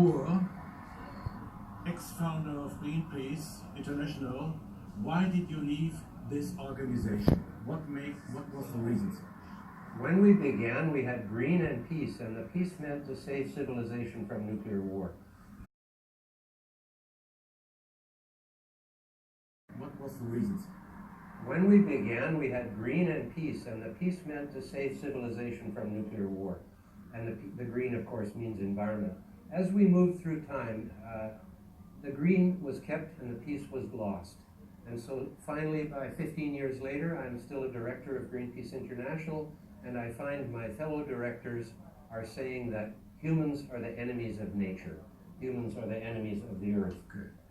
Moore, ex-founder of Greenpeace International. Why did you leave this organization? What was the reasons? When we began, we had green and peace, and the peace meant to save civilization from nuclear war. What was the reasons? When we began, we had green and peace, and the peace meant to save civilization from nuclear war. And the green, of course, means environment. As we moved through time, the green was kept and the peace was lost. And so finally, by 15 years later, I'm still a director of Greenpeace International, and I find my fellow directors are saying that humans are the enemies of nature. Humans are the enemies of the earth.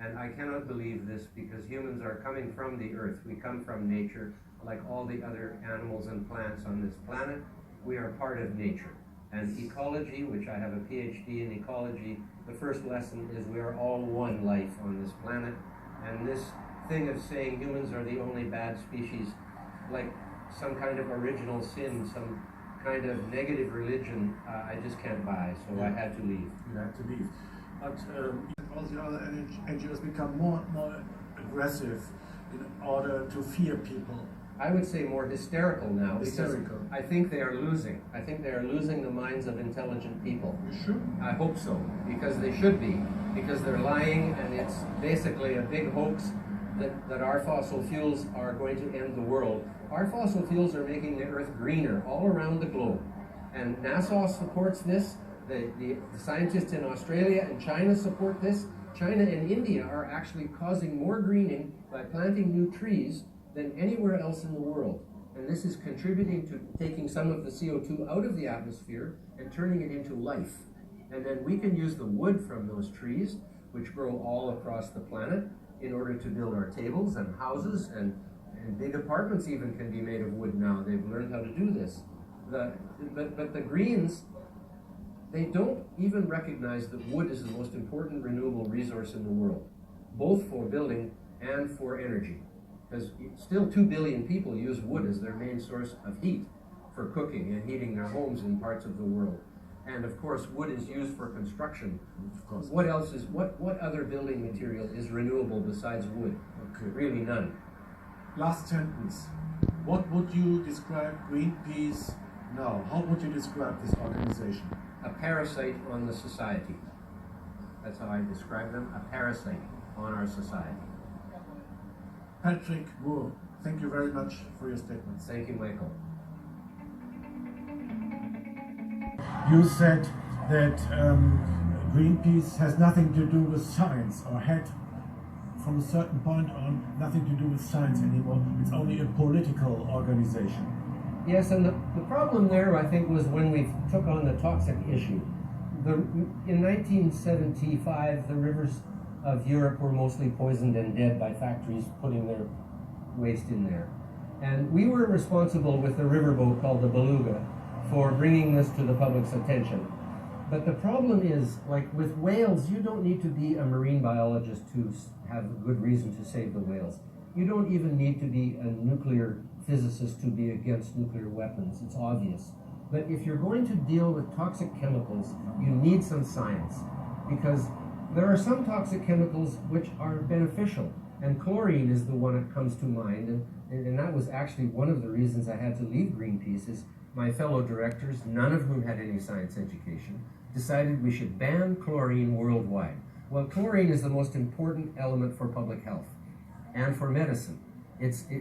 And I cannot believe this, because humans are coming from the earth. We come from nature, like all the other animals and plants on this planet. We are part of nature. And ecology, which I have a PhD in ecology, the first lesson is we are all one life on this planet. And this thing of saying humans are the only bad species, like some kind of original sin, some kind of negative religion, I just can't buy, so I had to leave. You had to leave. But all the other NGOs become more and more aggressive in order to fear people. I would say more hysterical now. Hysterical. Because I think they are losing. I think they are losing the minds of intelligent people. You sure? I hope so, because they should be, because they're lying, and it's basically a big hoax that our fossil fuels are going to end the world. Our fossil fuels are making the earth greener all around the globe. And NASA supports this. The scientists in Australia and China support this. China and India are actually causing more greening by planting new trees than anywhere else in the world. And this is contributing to taking some of the CO2 out of the atmosphere and turning it into life. And then we can use the wood from those trees, which grow all across the planet, in order to build our tables and houses, and big apartments even can be made of wood now. They've learned how to do this. But the Greens, they don't even recognize that wood is the most important renewable resource in the world, both for building and for energy. Because still 2 billion people use wood as their main source of heat for cooking and heating their homes in parts of the world. And of course, wood is used for construction. Of course. What else is, what other building material is renewable besides wood? Okay. Really none. Last sentence. What would you describe Greenpeace now? How would you describe this organization? A parasite on the society. That's how I describe them, a parasite on our society. Patrick Moore, thank you very much for your statements. Thank you, Michael. You said that Greenpeace has nothing to do with science, or had from a certain point on nothing to do with science anymore. It's only a political organization. Yes, and the problem there, I think, was when we took on the toxic issue. In 1975, the rivers of Europe were mostly poisoned and dead by factories putting their waste in there. And we were responsible with a riverboat called the Beluga for bringing this to the public's attention. But the problem is, like with whales, you don't need to be a marine biologist to have a good reason to save the whales. You don't even need to be a nuclear physicist to be against nuclear weapons. It's obvious. But if you're going to deal with toxic chemicals, you need some science, because there are some toxic chemicals which are beneficial, and chlorine is the one that comes to mind, and that was actually one of the reasons I had to leave Greenpeace. Is my fellow directors, none of whom had any science education, decided we should ban chlorine worldwide. Well, chlorine is the most important element for public health and for medicine.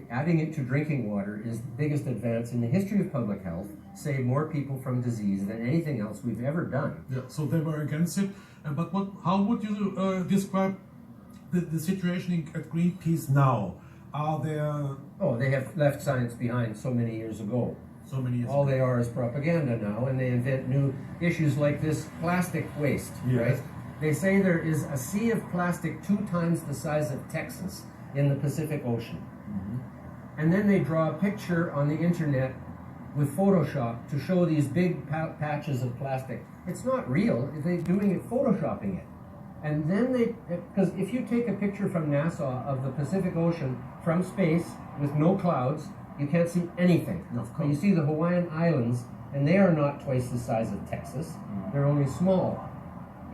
Adding it to drinking water is the biggest advance in the history of public health, saved more people from disease than anything else we've ever done. Yeah, so they were against it. But how would you describe the situation at Greenpeace now? Are there... Oh, they have left science behind so many years ago. So many years All ago. they are is propaganda now, and they invent new issues like this plastic waste, Yes. right? They say there is a sea of plastic 2 times the size of Texas in the Pacific Ocean. Mm-hmm. And then they draw a picture on the internet with Photoshop to show these big patches of plastic. It's not real. They're doing it, photoshopping it. And then because if you take a picture from NASA of the Pacific Ocean from space with no clouds, you can't see anything. No, of So course. you see the Hawaiian Islands, and they are not twice the size of Texas. They're only small.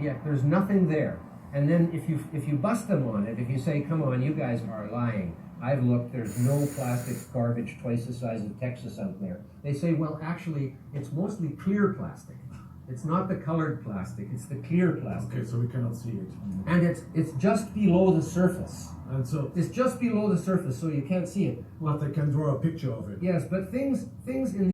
Yeah, there's nothing there. And then if you bust them on it, if you say, come on, you guys are lying, I've looked, there's no plastic garbage twice the size of Texas out there. They say, well, actually, it's mostly clear plastic. It's not the colored plastic, it's the clear plastic. Okay, so we cannot see it. And it's just below the surface. And so It's just below the surface, so you can't see it. but they can draw a picture of it. Yes, but things in